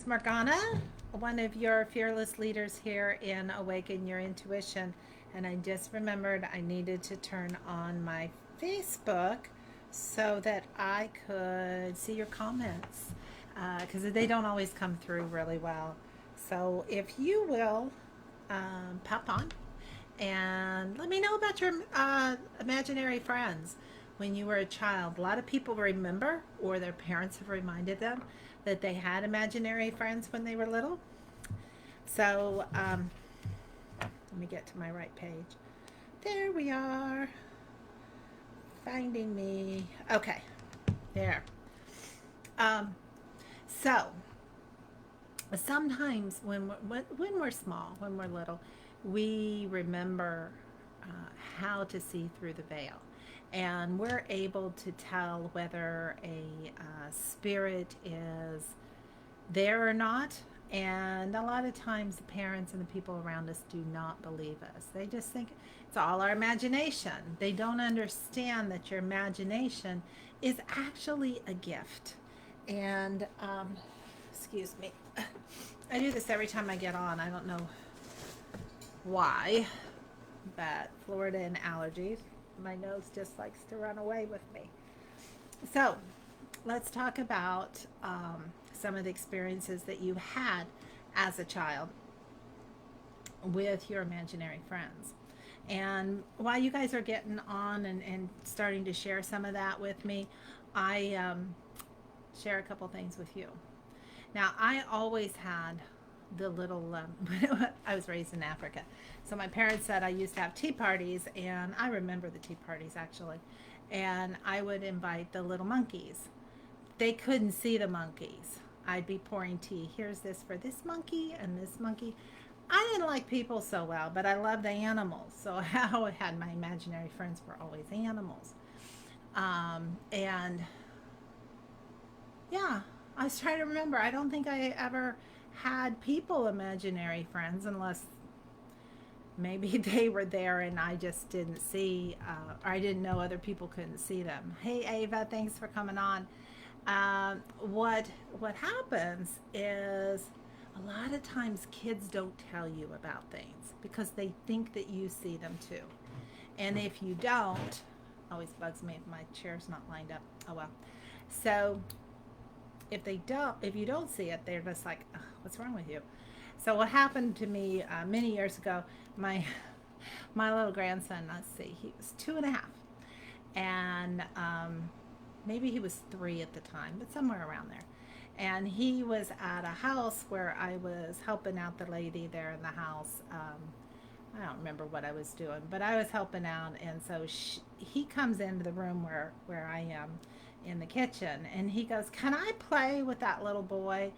Morgana, one of your fearless leaders here in Awaken Your Intuition. And I just remembered I needed to turn on my Facebook so that I could see your comments because they don't always come through really well. So if you will pop on and let me know about your imaginary friends when you were a child. A lot of people remember, or their parents have reminded them, that they had imaginary friends when they were little. So let me get to my right page. There we are. Finding me. Okay, there. Um, so sometimes when we're small, when we're little, we remember how to see through the veil, and we're able to tell whether a spirit is there or not. And a lot of times, the parents and the people around us do not believe us. They just think it's all our imagination. They don't understand that your imagination is actually a gift. And excuse me. I do this every time I get on. I don't know why, but Florida and allergies. My nose just likes to run away with me. So, let's talk about some of the experiences that you had as a child with your imaginary friends. And while you guys are getting on and starting to share some of that with me, I share a couple things with you. Now, I always had the little, I was raised in Africa. So my parents said I used to have tea parties, and I remember the tea parties actually. And I would invite the little monkeys. They couldn't see the monkeys. I'd be pouring tea. Here's this for this monkey and this monkey. I didn't like people so well, but I loved the animals. So how I had my imaginary friends were always animals. And yeah, I was trying to remember. I don't think I ever had people imaginary friends unless maybe they were there and I just didn't see, or I didn't know other people couldn't see them. Hey, Ava, thanks for coming on. What happens is a lot of times kids don't tell you about things because they think that you see them too. And if you don't, always bugs me if my chair's not lined up. Oh well. So if you don't see it, they're just like, "Ugh, what's wrong with you?" So what happened to me many years ago, my my little grandson, let's see, he was 2.5, and maybe he was 3 at the time, but somewhere around there. And he was at a house where I was helping out the lady there in the house. I don't remember what I was doing, but I was helping out, and so he comes into the room where I am in the kitchen, and he goes, "Can I play with that little boy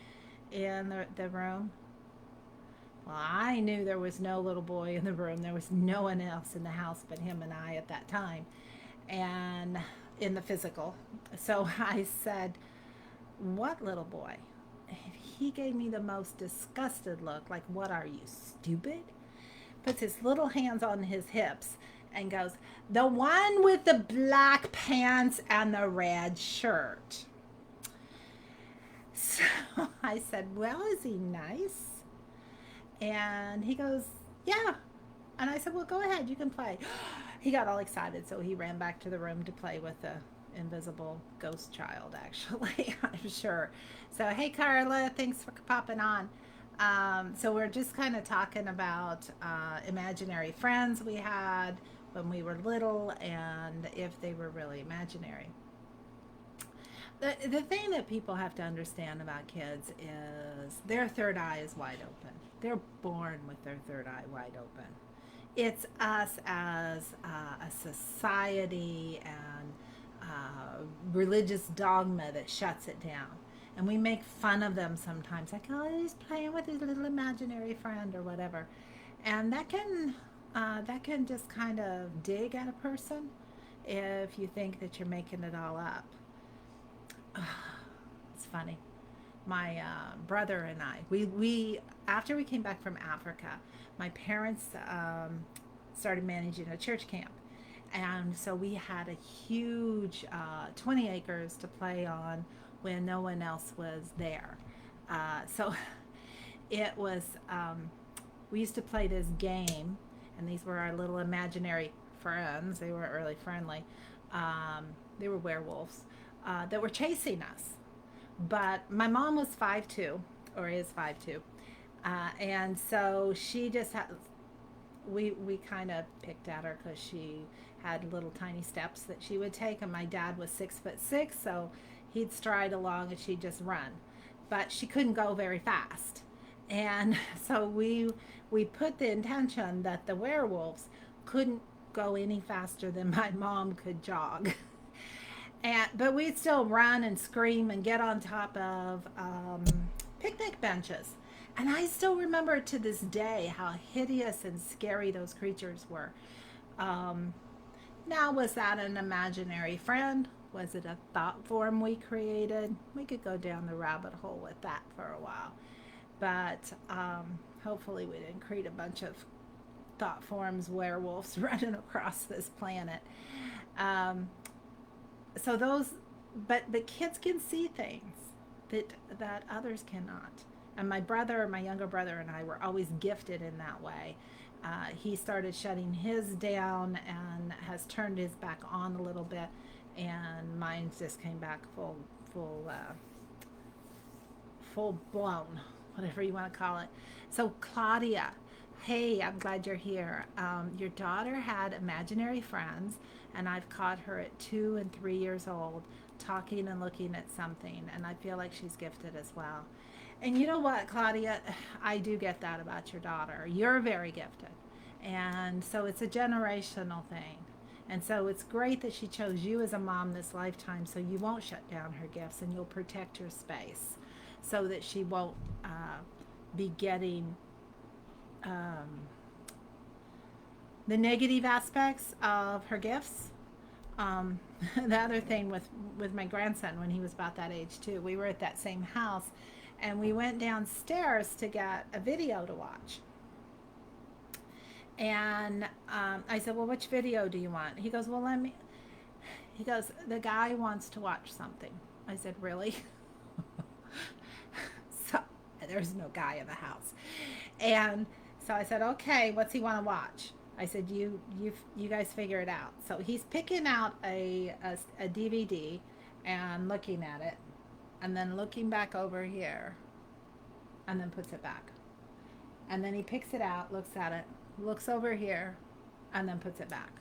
in the room?" Well, I knew there was no little boy in the room. There was no one else in the house but him and I at that time, and in the physical. So I said, "What little boy?" And he gave me the most disgusted look, like, "What are you, stupid?" Puts his little hands on his hips and goes, "The one with the black pants and the red shirt." So I said, "Well, is he nice?" And he goes, "Yeah." And I said, "Well, go ahead, you can play." He got all excited, so he ran back to the room to play with the invisible ghost child, actually, I'm sure. So, hey, Carla, thanks for popping on. So, we're just kind of talking about imaginary friends we had when we were little and if they were really imaginary. The thing that people have to understand about kids is their third eye is wide open. They're born with their third eye wide open. It's us as a society and religious dogma that shuts it down. And we make fun of them sometimes, like, "Oh, he's playing with his little imaginary friend," or whatever. And that can just kind of dig at a person if you think that you're making it all up. It's funny. My brother and I, we after we came back from Africa, my parents started managing a church camp, and so we had a huge 20 acres to play on when no one else was there. So it was, we used to play this game, and these were our little imaginary friends. They weren't really friendly. Um, they were werewolves that were chasing us. But my mom was 5'2", or is 5'2", and so she just had, we kind of picked at her because she had little tiny steps that she would take, and my dad was 6'6", so he'd stride along and she'd just run, but she couldn't go very fast, and so we put the intention that the werewolves couldn't go any faster than my mom could jog. And but we'd still run and scream and get on top of picnic benches. And I still remember to this day how hideous and scary those creatures were. Um, Now, was that an imaginary friend? Was it a thought form we created? We could go down the rabbit hole with that for a while. But hopefully, we didn't create a bunch of thought forms werewolves running across this planet. Um, so those, but kids can see things that others cannot. And my brother, my younger brother, and I were always gifted in that way. He started shutting his down and has turned his back on a little bit, and mine just came back full blown, whatever you want to call it. So Claudia, hey, I'm glad you're here. Your daughter had imaginary friends, and I've caught her at 2 and 3 years old talking and looking at something, and I feel like she's gifted as well. And you know what, Claudia? I do get that about your daughter. You're very gifted. And so it's a generational thing. And so it's great that she chose you as a mom this lifetime so you won't shut down her gifts and you'll protect your space so that she won't be getting um, the negative aspects of her gifts. Um, the other thing with my grandson when he was about that age too, we were at that same house and we went downstairs to get a video to watch. And I said, well, which video do you want? He goes, well, he goes, the guy wants to watch something. I said, really? So there's no guy in the house. And so I said, okay, what's he want to watch? I said, you guys figure it out. So he's picking out a DVD and looking at it and then looking back over here and then puts it back. And then he picks it out, looks at it, looks over here, and then puts it back.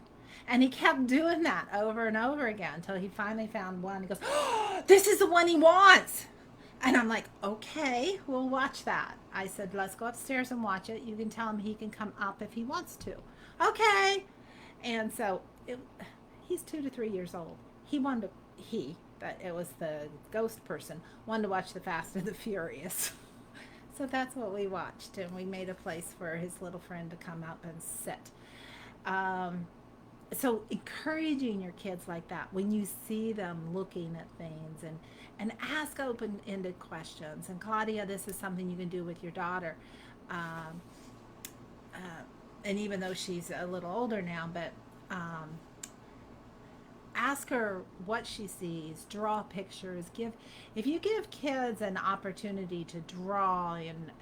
And he kept doing that over and over again until he finally found one. He goes, oh, this is the one he wants. And I'm like, okay, we'll watch that. I said, let's go upstairs and watch it. You can tell him he can come up if he wants to. Okay. And so he's 2 to 3 years old. But it was the ghost person, wanted to watch the Fast and the Furious. So that's what we watched, and we made a place for his little friend to come up and sit. Um, so encouraging your kids like that when you see them looking at things and ask open-ended questions. And Claudia, this is something you can do with your daughter. Um, uh, and even though she's a little older now, but ask her what she sees, draw pictures, if you give kids an opportunity to draw and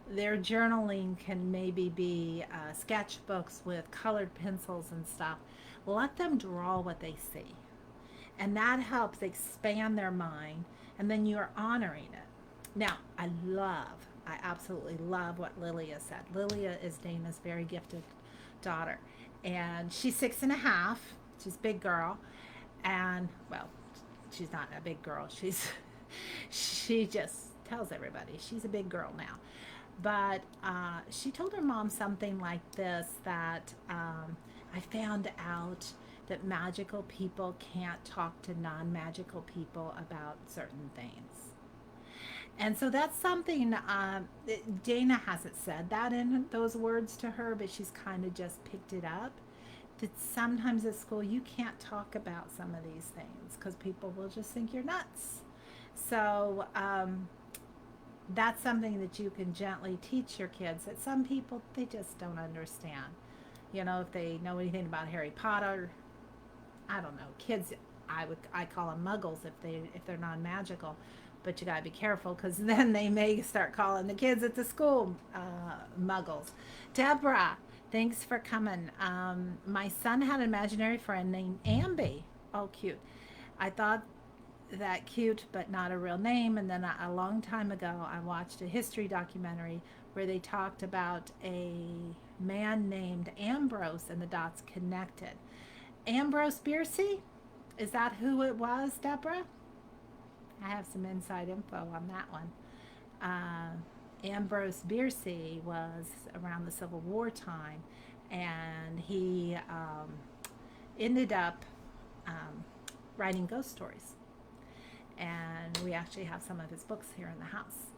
their journaling can maybe be sketchbooks with colored pencils and stuff, let them draw what they see. And that helps expand their mind, and then you're honoring it. Now, I absolutely love what Lilia said. Lilia is Dana's very gifted daughter, and she's 6 and a half. She's a big girl, and well, she's not a big girl. She just tells everybody she's a big girl now. But she told her mom something like this, that I found out that magical people can't talk to non-magical people about certain things. And so that's something, Dana hasn't said that in those words to her, but she's kind of just picked it up. That sometimes at school you can't talk about some of these things because people will just think you're nuts. So that's something that you can gently teach your kids, that some people, they just don't understand. You know, if they know anything about Harry Potter, I don't know, kids, I call them muggles if they're non-magical. but you got to be careful because then they may start calling the kids at the school muggles. Deborah, thanks for coming. My son had an imaginary friend named Ambi. Oh, cute. I thought that cute, but not a real name. And then a long time ago, I watched a history documentary where they talked about a man named Ambrose and the dots connected. Ambrose Bierce? Is that who it was, Deborah? I have some inside info on that one. Ambrose Bierce was around the Civil War time, and he ended up writing ghost stories. And we actually have some of his books here in the house.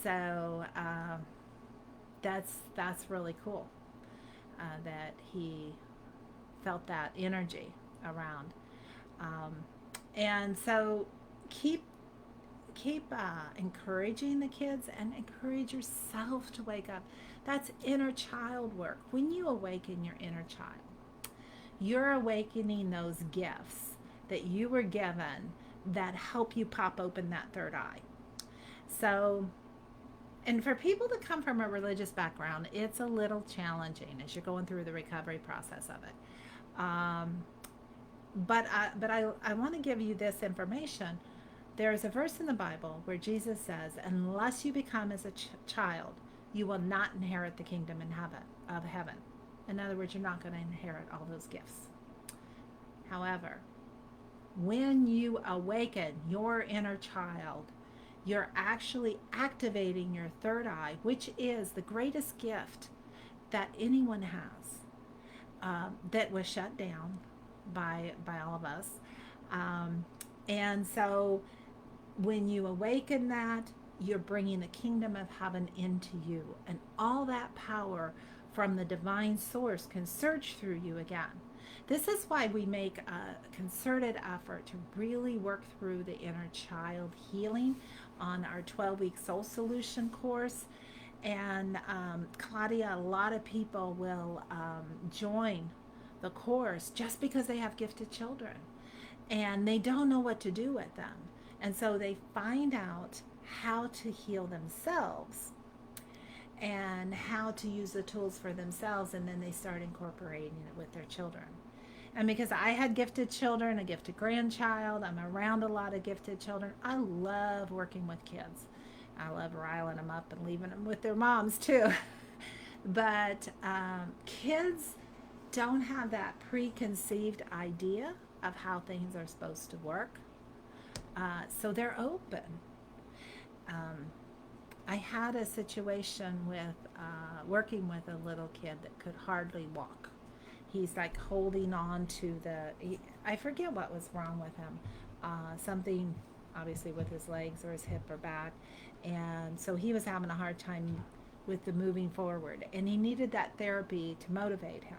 So that's really cool that he felt that energy around. And so keep encouraging the kids and encourage yourself to wake up. That's inner child work. When you awaken your inner child, you're awakening those gifts that you were given that help you pop open that third eye. So, and for people that come from a religious background, it's a little challenging as you're going through the recovery process of it. But I want to give you this information. There is a verse in the Bible where Jesus says, unless you become as a child, you will not inherit the kingdom of heaven. In other words, you're not going to inherit all those gifts. However, when you awaken your inner child, you're actually activating your third eye, which is the greatest gift that anyone has, that was shut down by all of us. And so when you awaken that, you're bringing the kingdom of heaven into you, and all that power from the divine source can surge through you again. This is why we make a concerted effort to really work through the inner child healing on our 12-week soul solution course. And Claudia, a lot of people will join the course just because they have gifted children and they don't know what to do with them. And so they find out how to heal themselves and how to use the tools for themselves, and then they start incorporating it with their children. And because I had gifted children, a gifted grandchild, I'm around a lot of gifted children, I love working with kids. I love riling them up and leaving them with their moms too. But kids don't have that preconceived idea of how things are supposed to work. So they're open. I had a situation with working with a little kid that could hardly walk. He's like holding on to I forget what was wrong with him. Something obviously with his legs or his hip or back. And so he was having a hard time with the moving forward. And he needed that therapy to motivate him.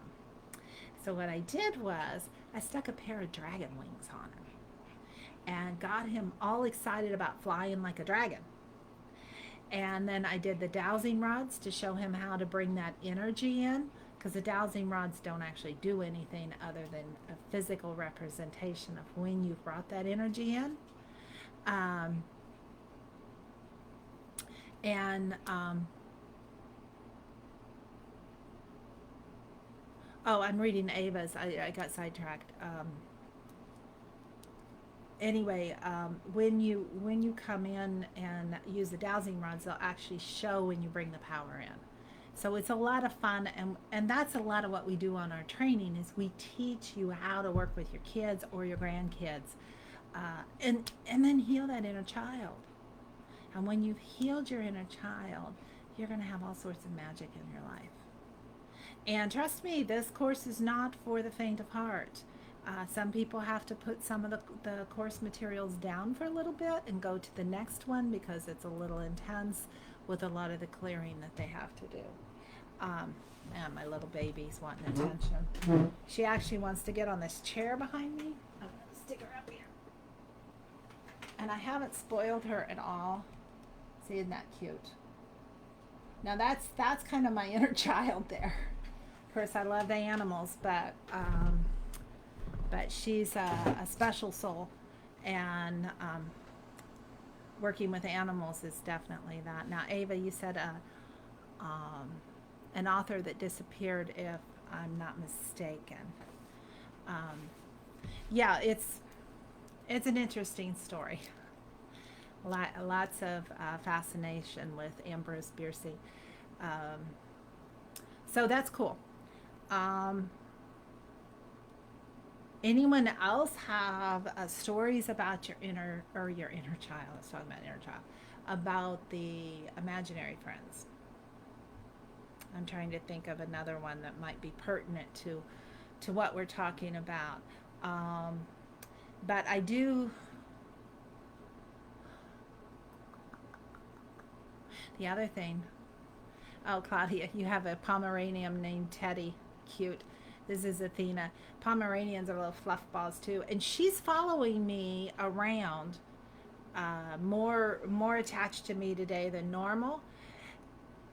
So what I did was I stuck a pair of dragon wings on him and got him all excited about flying like a dragon. And then I did the dowsing rods to show him how to bring that energy in, because the dowsing rods don't actually do anything other than a physical representation of when you've brought that energy in. Oh, I'm reading Ava's. I got sidetracked. Anyway, when you come in and use the dowsing rods, they'll actually show when you bring the power in. So it's a lot of fun, and that's a lot of what we do on our training is we teach you how to work with your kids or your grandkids, and then heal that inner child. And when you've healed your inner child, you're going to have all sorts of magic in your life. And trust me, this course is not for the faint of heart. Some people have to put some of the course materials down for a little bit and go to the next one because it's a little intense with a lot of the clearing that they have to do. And my little baby's wanting attention. She actually wants to get on this chair behind me. I'm going to stick her up here. And I haven't spoiled her at all. See, isn't that cute? Now that's kind of my inner child there. Of course, I love the animals, but she's a special soul, and working with animals is definitely that. Now, Ava, you said um, an author that disappeared, if I'm not mistaken. Um, yeah, it's an interesting story. Lots of fascination with Ambrose Bierce. Um, so that's cool. Um, Anyone else have stories about your inner child? Let's talk about inner child, about the imaginary friends. I'm trying to think of another one that might be pertinent to what we're talking about. Um, but I do. The other thing. Oh, Claudia, you have a Pomeranian named Teddy. Cute. This is Athena. Pomeranians are little fluff balls too, and she's following me around, more attached to me today than normal.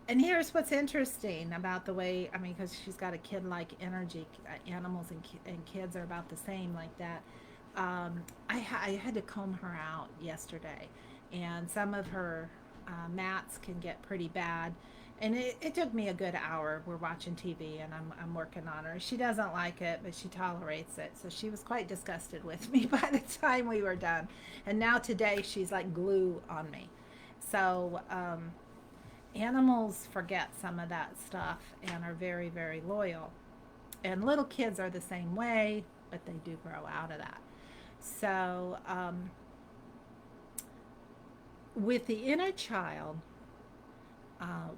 And here's what's interesting about the way, I mean, because she's got a kid-like energy. Animals and kids are about the same like that. I had to comb her out yesterday, and some of her mats can get pretty bad. And it took me a good hour. We're watching TV, and I'm working on her. She doesn't like it, but she tolerates it. So she was quite disgusted with me by the time we were done. And now today, she's like glue on me. So animals forget some of that stuff and are very, very loyal. And little kids are the same way, but they do grow out of that. So, with the inner child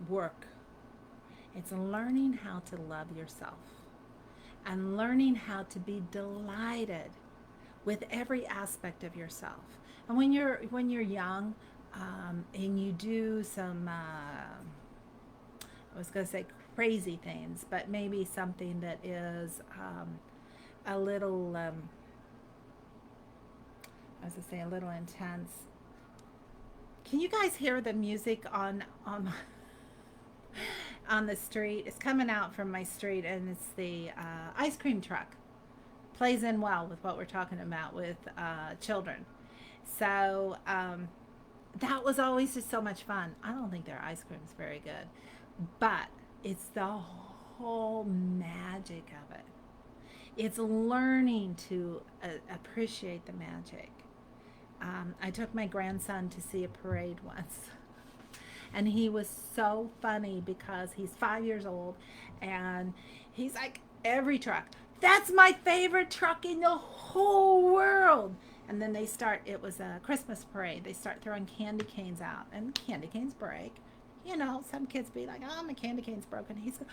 work, it's learning how to love yourself and learning how to be delighted with every aspect of yourself. And when you're young, and you do some, I was going to say crazy things, but maybe something that is a little, I was going to say a little intense. Can you guys hear the music on the street? It's coming out from my street, and it's the ice cream truck. Plays in well with what we're talking about with children. So that was always just so much fun. I don't think their ice cream is very good, but it's the whole magic of it. It's learning to appreciate the magic. I took my grandson to see a parade once, and he was so funny because he's 5 years old, and he's like, every truck, that's my favorite truck in the whole world. And then it was a Christmas parade, they start throwing candy canes out, and candy canes break. Some kids be like, oh, my candy cane's broken. He's going,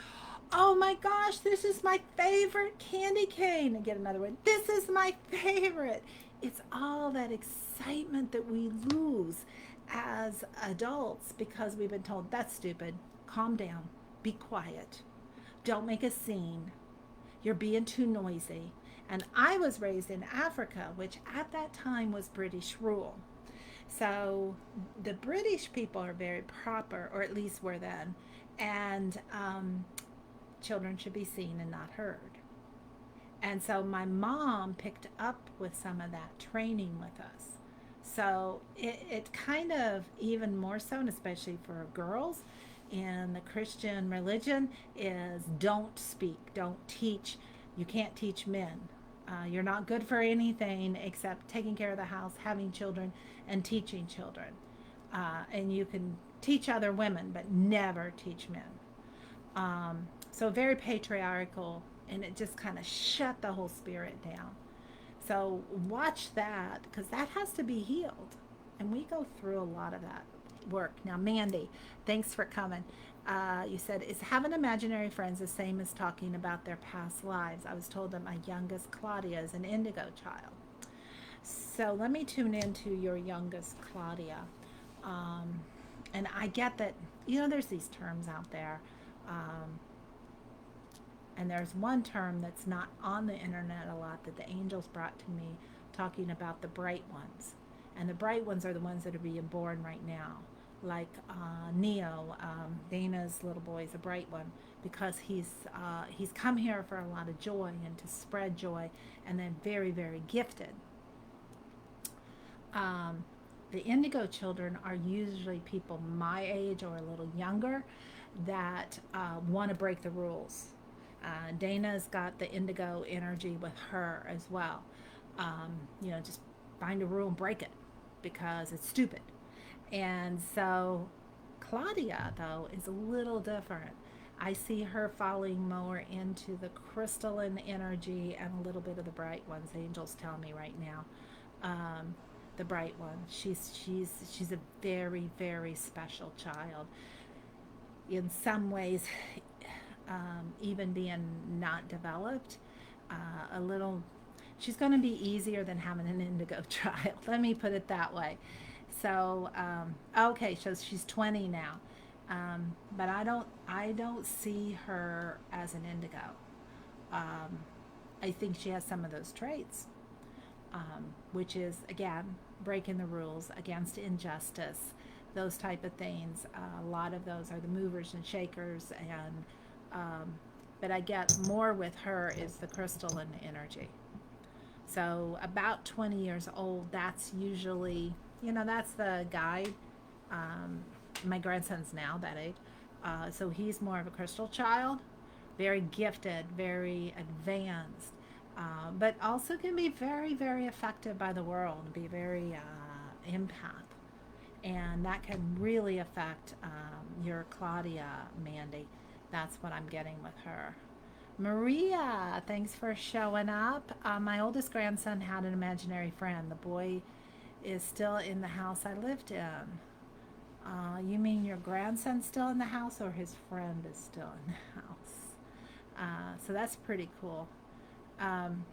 oh my gosh, this is my favorite candy cane. And get another one, this is my favorite. It's all that excitement that we lose as adults because we've been told, that's stupid, calm down, be quiet, don't make a scene, you're being too noisy. And I was raised in Africa, which at that time was British rule. So the British people are very proper, or at least were then, and children should be seen and not heard. And so my mom picked up with some of that training with us. So it kind of, even more so, and especially for girls in the Christian religion, is don't speak, don't teach. You can't teach men. You're not good for anything except taking care of the house, having children, and teaching children. And you can teach other women, but never teach men. So very patriarchal, and it just kind of shut the whole spirit down. So watch that, because that has to be healed. And we go through a lot of that work. Now, Mandy, thanks for coming. You said, is having imaginary friends the same as talking about their past lives? I was told that my youngest, Claudia, is an indigo child. So let me tune into your youngest, Claudia. And I get that, there's these terms out there. And there's one term that's not on the internet a lot that the angels brought to me, talking about the bright ones. And the bright ones are the ones that are being born right now. Like Neo, Dana's little boy, is a bright one because he's come here for a lot of joy and to spread joy, and then very, very gifted. The indigo children are usually people my age or a little younger that want to break the rules. Dana's got the indigo energy with her as well. Just find a rule and break it because it's stupid. And so Claudia, though, is a little different. I see her falling more into the crystalline energy and a little bit of the bright ones. Angels tell me right now, um, the bright one. She's a very very special child. In some ways, even being not developed, a little. She's going to be easier than having an indigo child. Let me put it that way. So okay, so she's 20 now, but I don't see her as an indigo. Um, I think she has some of those traits, which is again breaking the rules, against injustice, those type of things. A lot of those are the movers and shakers, and um, but I get more with her is the crystalline energy. So about 20 years old, that's usually, that's the guide. Um, my grandson's now that age. So he's more of a crystal child, very gifted, very advanced, but also can be very, very affected by the world, be very empath. And that can really affect your Claudia, Mandy. That's what I'm getting with her. Maria, thanks for showing up. My oldest grandson had an imaginary friend. The boy is still in the house I lived in. You mean your grandson's still in the house or his friend is still in the house? So that's pretty cool. Um,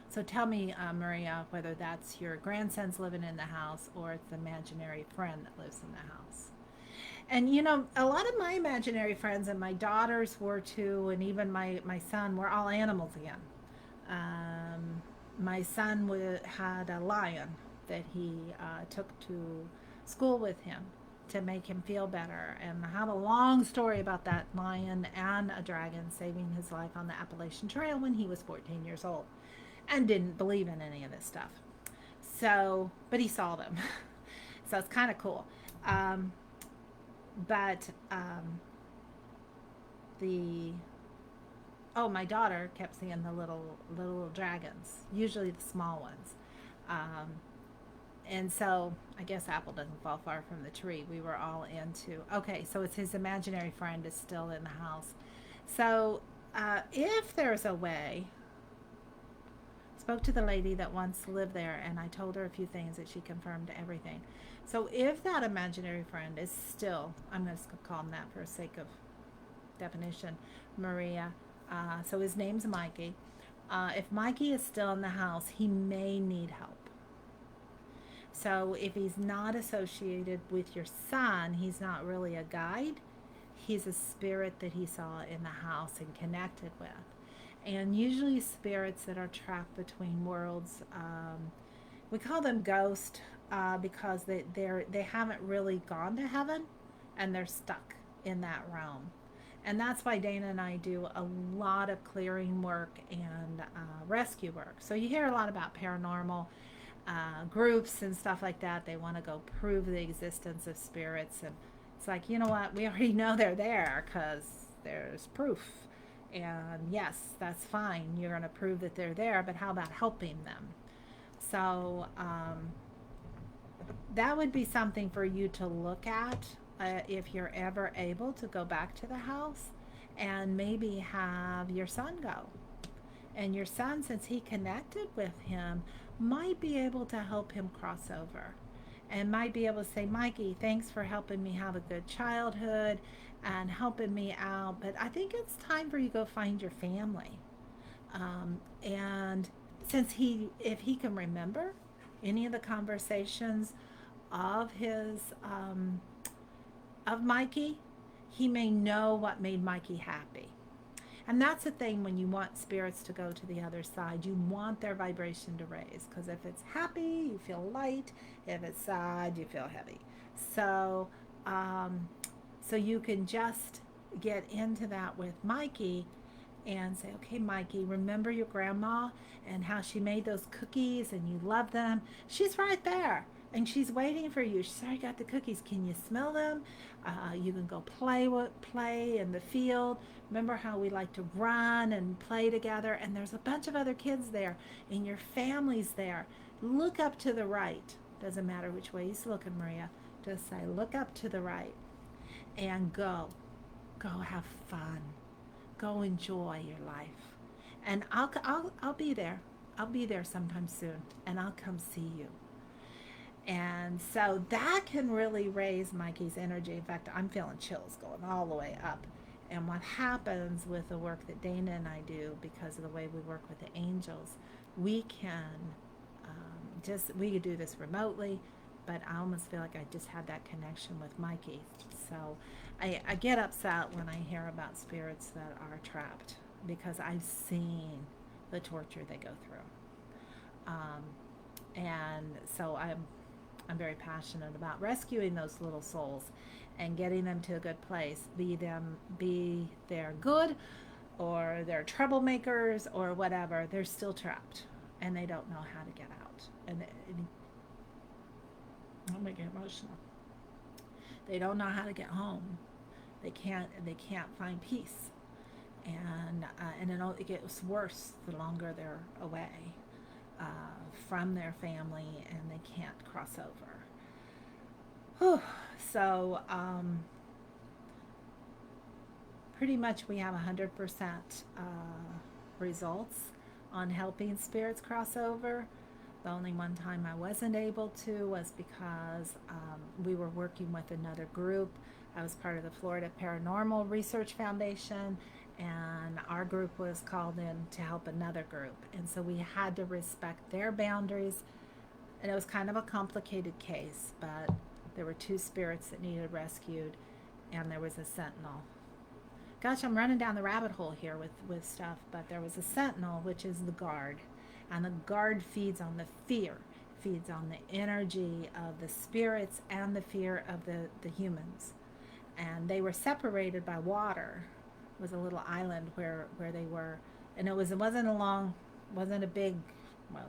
so tell me, Maria, whether that's your grandson's living in the house or it's the imaginary friend that lives in the house. And a lot of my imaginary friends and my daughters were too, and even my son were all animals again. My son had a lion that he took to school with him to make him feel better. And I have a long story about that lion and a dragon saving his life on the Appalachian Trail when he was 14 years old and didn't believe in any of this stuff. So, but he saw them. So it's kind of cool. Um, but the my daughter kept seeing the little dragons, usually the small ones. Um, and so I guess apple doesn't fall far from the tree. We were all into okay, so it's his imaginary friend is still in the house. So if there's a way, spoke to the lady that once lived there, and I told her a few things that she confirmed everything. So if that imaginary friend is still, I'm going to call him that for sake of definition, Maria. So his name's Mikey. If Mikey is still in the house, he may need help. So if he's not associated with your son, he's not really a guide. He's a spirit that he saw in the house and connected with. And usually spirits that are trapped between worlds, we call them ghosts because they haven't really gone to heaven and they're stuck in that realm. And that's why Dana and I do a lot of clearing work and rescue work. So you hear a lot about paranormal groups and stuff like that. They want to go prove the existence of spirits. And it's like, you know what? We already know they're there because there's proof. And yes, that's fine. You're going to prove that they're there, but how about helping them? So that would be something for you to look at if you're ever able to go back to the house and maybe have your son go. And your son, since he connected with him, might be able to help him cross over and might be able to say, Mikey, thanks for helping me have a good childhood and helping me out. But I think it's time for you to go find your family. And since if he can remember any of the conversations of of Mikey, he may know what made Mikey happy. And that's the thing when you want spirits to go to the other side, you want their vibration to raise. Because if it's happy, you feel light. If it's sad, you feel heavy. So, so you can just get into that with Mikey and say, okay, Mikey, remember your grandma and how she made those cookies and you love them? She's right there and she's waiting for you. She's already got the cookies. Can you smell them? You can go play in the field. Remember how we like to run and play together? And there's a bunch of other kids there, and your family's there. Look up to the right. Doesn't matter which way he's looking, Maria. Just say, look up to the right and go. Go have fun. Go enjoy your life. And I'll be there. I'll be there sometime soon, and I'll come see you. And so that can really raise Mikey's energy. In fact, I'm feeling chills going all the way up. And what happens with the work that Dana and I do, because of the way we work with the angels, we can we could do this remotely, but I almost feel like I just had that connection with Mikey. So I get upset when I hear about spirits that are trapped because I've seen the torture they go through. And so I'm very passionate about rescuing those little souls and getting them to a good place. Be they're good or they're troublemakers or whatever, they're still trapped and they don't know how to get out. And I'm gonna get emotional. They don't know how to get home. They can't find peace, and it gets worse the longer they're away uh, from their family and they can't cross over. Whew. So pretty much we have 100% results on helping spirits cross over. The only one time I wasn't able to was because we were working with another group. I was part of the Florida Paranormal Research Foundation, and our group was called in to help another group. And so we had to respect their boundaries. And it was kind of a complicated case, but there were two spirits that needed rescued, and there was a sentinel. Gosh, I'm running down the rabbit hole here with stuff, but there was a sentinel, which is the guard. And the guard feeds on the fear, feeds on the energy of the spirits and the fear of the humans. And they were separated by water. It was a little island where they were, and wasn't a big, well,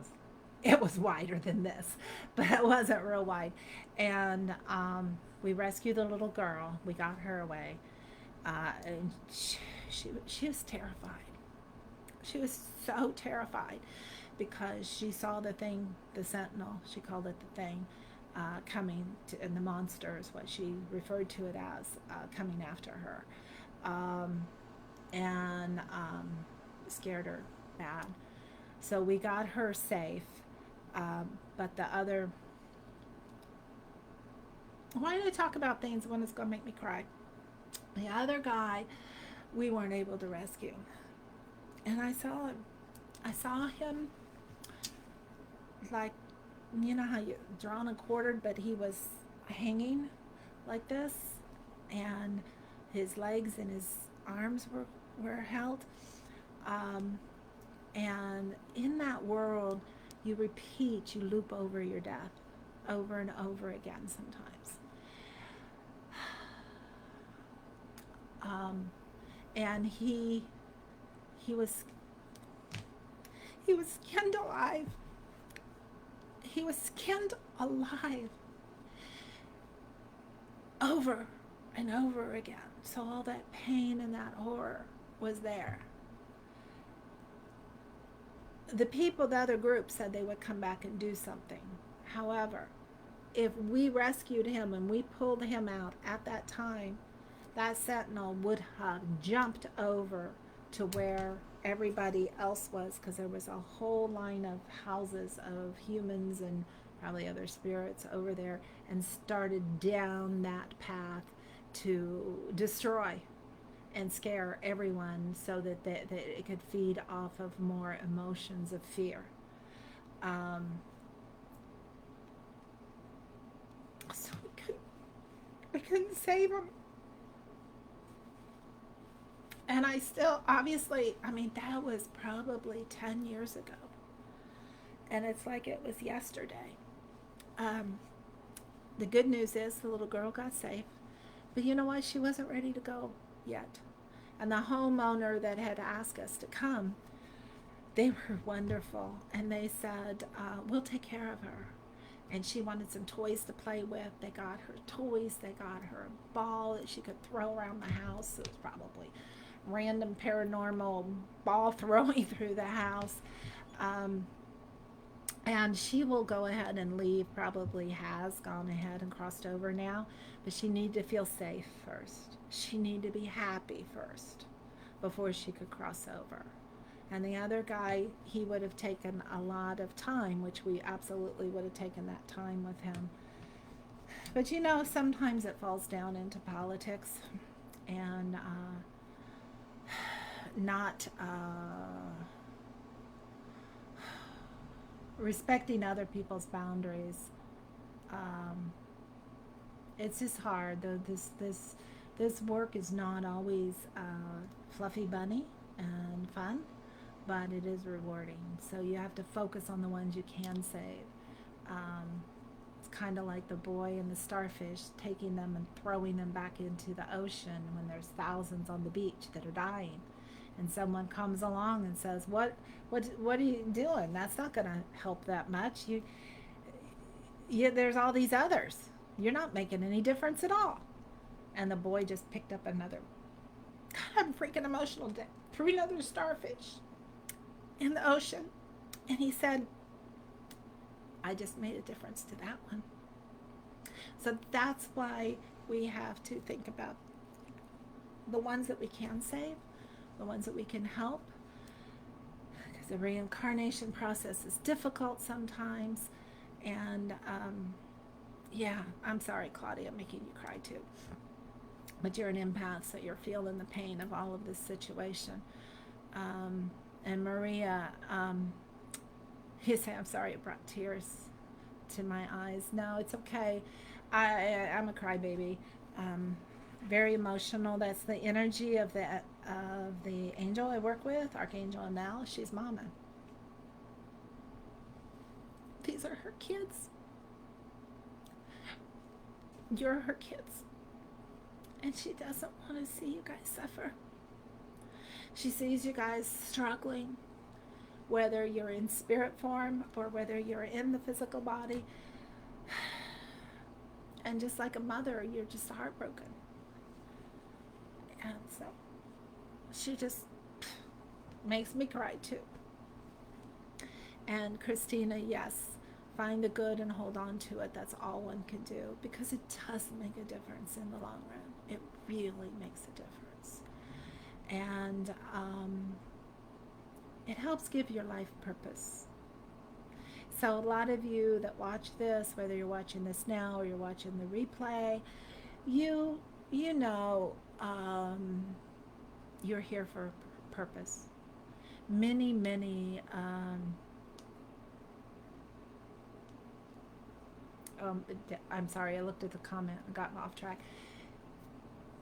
it was wider than this, but it wasn't real wide. And we rescued the little girl. We got her away, and she was terrified. She was so terrified because she saw the thing, the sentinel. She called it the thing. Coming to, and the monster is what she referred to it as, coming after her, and scared her bad. So we got her safe, but the other. Why do I talk about things when it's going to make me cry? The other guy, we weren't able to rescue, and I saw him. I saw him like, you know how you drawn and quartered, but he was hanging like this, and his legs and his arms were held. And in that world, you loop over your death over and over again sometimes. And he was skinned alive. He was skinned alive over and over again. So all that pain and that horror was there. The people, the other group, said they would come back and do something. However, if we rescued him and we pulled him out at that time, that sentinel would have jumped over to where everybody else was, because there was a whole line of houses of humans and probably other spirits over there, and started down that path to destroy and scare everyone so that it could feed off of more emotions of fear. So we couldn't save him. And I still, obviously, I mean, that was probably 10 years ago. And it's like it was yesterday. The good news is the little girl got safe. But you know what? She wasn't ready to go yet. And the homeowner that had asked us to come, they were wonderful. And they said, we'll take care of her. And she wanted some toys to play with. They got her toys. They got her a ball that she could throw around the house. It was probably random paranormal ball throwing through the house. Um, and she will go ahead and leave, probably has gone ahead and crossed over now, but she needed to feel safe first. She needed to be happy first before she could cross over. And the other guy, he would have taken a lot of time, which we absolutely would have taken that time with him. But sometimes it falls down into politics and not respecting other people's boundaries. Um, it's just hard. Though this work is not always fluffy bunny and fun, but it is rewarding. So you have to focus on the ones you can save. It's kind of like the boy and the starfish, taking them and throwing them back into the ocean when there's thousands on the beach that are dying. And someone comes along and says, what are you doing? That's not going to help that much. There's all these others. You're not making any difference at all. And the boy just picked up another. God, I'm freaking emotional. Threw another starfish in the ocean. And he said, I just made a difference to that one. So that's why we have to think about the ones that we can save, the ones that we can help. Because the reincarnation process is difficult sometimes. And yeah, I'm sorry, Claudia, I'm making you cry too. But you're an empath, so you're feeling the pain of all of this situation. And Maria, you say, I'm sorry, it brought tears to my eyes. No, it's okay. I'm a crybaby. Very emotional. That's the energy of the angel I work with, Archangel Anel. She's Mama. These are her kids. You're her kids. And she doesn't want to see you guys suffer. She sees you guys struggling, whether you're in spirit form or whether you're in the physical body. And just like a mother, you're just heartbroken. And so she just makes me cry too. And Christina, yes, find the good and hold on to it. That's all one can do, because it does make a difference in the long run. It really makes a difference. And it helps give your life purpose. So a lot of you that watch this, whether you're watching this now or you're watching the replay, you know you're here for a purpose. Many I'm sorry, I looked at the comment and got off track.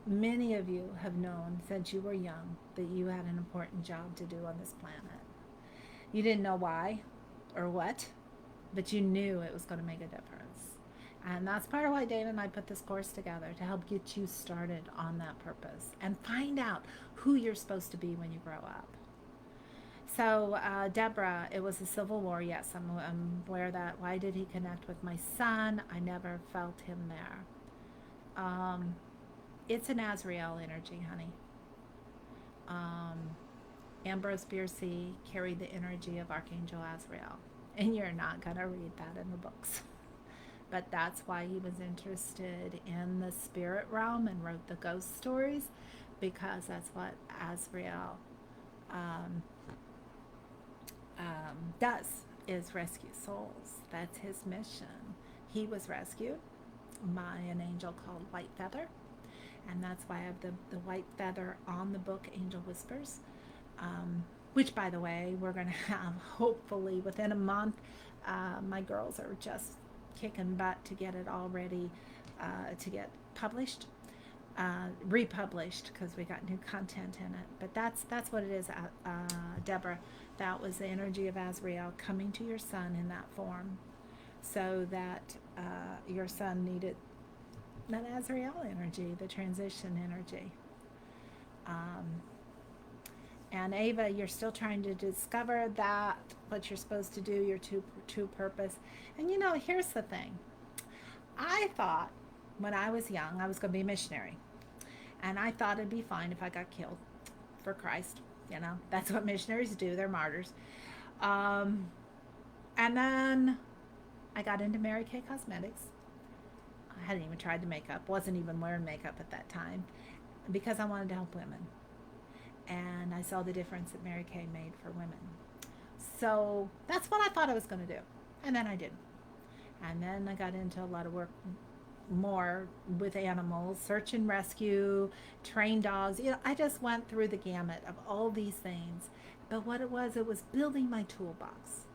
Many of you have known since you were young that you had an important job to do on this planet. You didn't know why or what, but you knew it was going to make a difference. And that's part of why Dana and I put this course together, to help get you started on that purpose and find out who you're supposed to be when you grow up. So Deborah, it was a civil war. Yes, I'm aware of that. Why did he connect with my son? I never felt him there. It's an Azrael energy, honey. Ambrose Bierce carried the energy of Archangel Azrael. And you're not going to read that in the books. But that's why he was interested in the spirit realm and wrote the ghost stories, because that's what Azrael does, is rescue souls. That's his mission. He was rescued by an angel called White Feather, and that's why I have the white feather on the book Angel Whispers, which, by the way, we're going to have hopefully within a month. My girls are just kicking butt to get it all ready to get published, republished, because we got new content in it. But that's what it is, Deborah. That was the energy of Azrael coming to your son in that form, so that your son needed that Azrael energy, the transition energy. Um, and Ava, you're still trying to discover that what you're supposed to do, your true purpose. And here's the thing. I thought when I was young I was going to be a missionary, and I thought it'd be fine if I got killed for Christ. That's what missionaries do. They're martyrs. Um, and then I got into Mary Kay Cosmetics. I hadn't even tried the makeup. Wasn't even wearing makeup at that time because I wanted to help women. And I saw the difference that Mary Kay made for women. So that's what I thought I was going to do. And then I didn't. And then I got into a lot of work more with animals, search and rescue, train dogs. I just went through the gamut of all these things. But what it was building my toolbox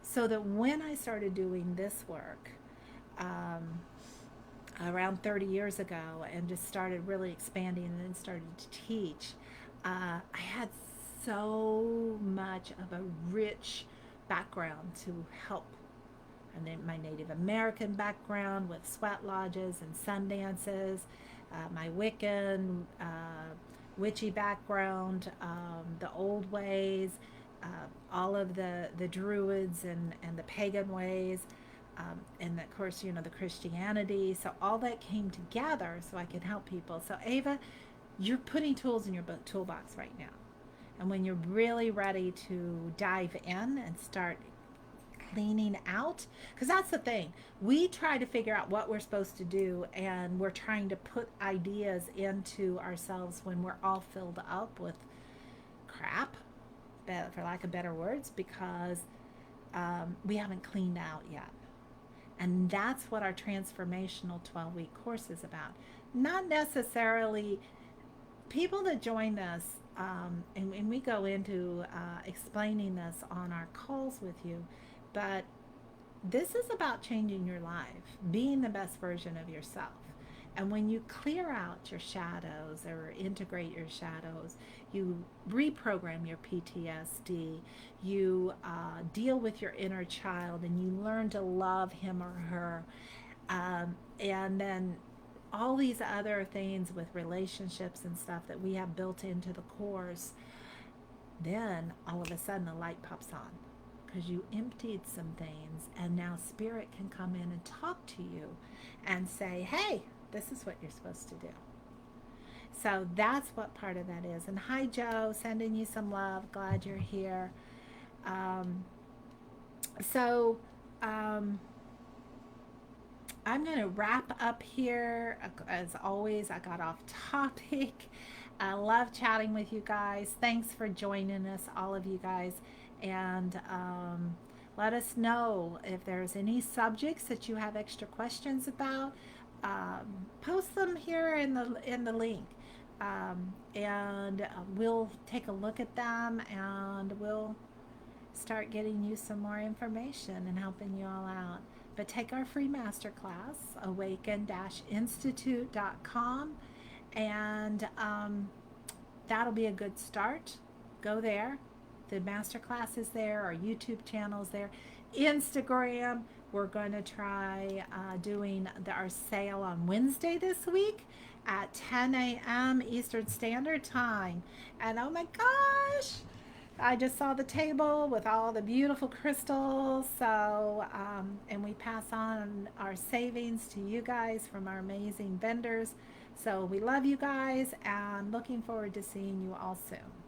so that when I started doing this work, um, around 30 years ago, and just started really expanding and then started to teach, I had so much of a rich background to help. And then my Native American background with sweat lodges and sun dances, my Wiccan, witchy background, the old ways, all of the Druids and the pagan ways, and of course, the Christianity. So all that came together so I could help people. So Ava, you're putting tools in your toolbox right now. And when you're really ready to dive in and start cleaning out, because that's the thing, we try to figure out what we're supposed to do, and we're trying to put ideas into ourselves when we're all filled up with crap, for lack of better words, because we haven't cleaned out yet. And that's what our transformational 12-week course is about. Not necessarily people that join us, and we go into explaining this on our calls with you, but this is about changing your life, being the best version of yourself. And when you clear out your shadows or integrate your shadows, you reprogram your PTSD, you deal with your inner child, and you learn to love him or her. And then all these other things with relationships and stuff that we have built into the course, then all of a sudden the light pops on because you emptied some things, and now spirit can come in and talk to you and say, hey, this is what you're supposed to do. So that's what part of that is. And hi, Joe, sending you some love. Glad you're here. Um, so I'm going to wrap up here. As always, I got off topic. I love chatting with you guys. Thanks for joining us, all of you guys. And let us know if there's any subjects that you have extra questions about. Post them here in the link, and we'll take a look at them, and we'll start getting you some more information and helping you all out. But take our free masterclass, awaken-institute.com, and that'll be a good start. Go there. The masterclass is there. Our YouTube channel is there. Instagram. We're going to try doing our sale on Wednesday this week at 10 a.m. Eastern Standard Time. And oh my gosh, I just saw the table with all the beautiful crystals. So, and we pass on our savings to you guys from our amazing vendors. So we love you guys and looking forward to seeing you all soon.